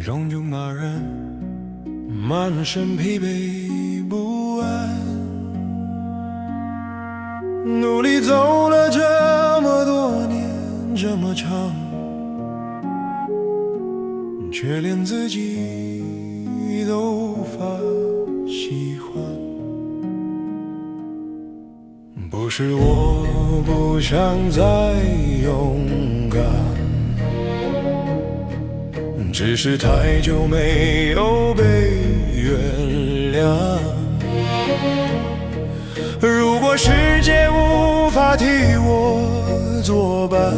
终究那人满身疲惫不安，努力走了这么多年这么长，却连自己都无法喜欢。不是我不想再勇敢，只是太久没有被原谅。如果世界无法替我作伴，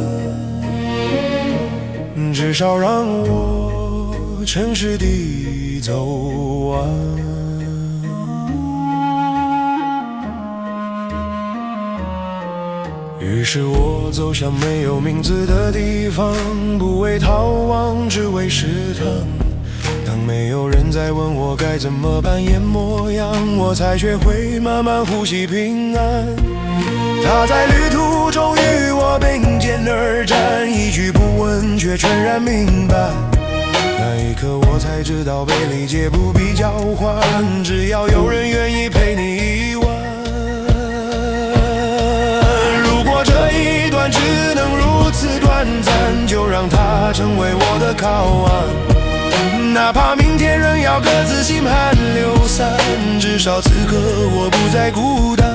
至少让我诚实地走完。于是我走向没有名字的地方，不为逃亡，只为试探。当没有人再问我该怎么扮演模样，我才学会慢慢呼吸平安。他在旅途中与我并肩而战，一句不问却全然明白。那一刻我才知道被理解不必交换，只要有人愿意陪你一晚。如果这一段只能如此短暂，就让它成为我的靠岸。哪怕明天仍要各自心寒流散，至少此刻我不再孤单。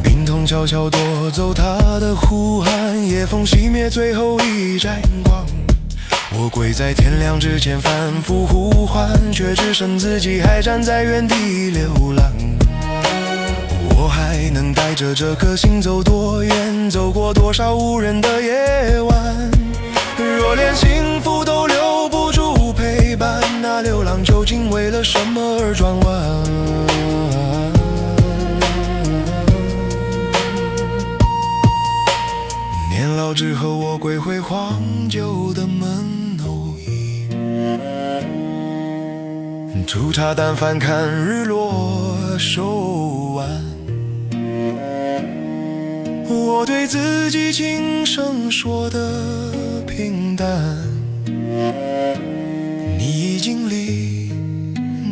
病痛悄悄夺走他的呼喊，夜风熄灭最后一盏光。我跪在天亮之前反复呼唤，却只剩自己还站在原地流浪。我还能带着这颗心走多远，走过多少无人的夜晚。若连幸福都留不住陪伴，那流浪究竟为了什么而转弯？年老之后我归回黄旧的门偶椅，粗茶淡饭看日落收完。我对自己轻声说的平淡，你已经离，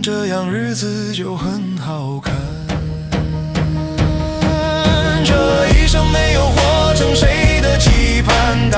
这样日子就很好看。这一生没有活成谁的期盼，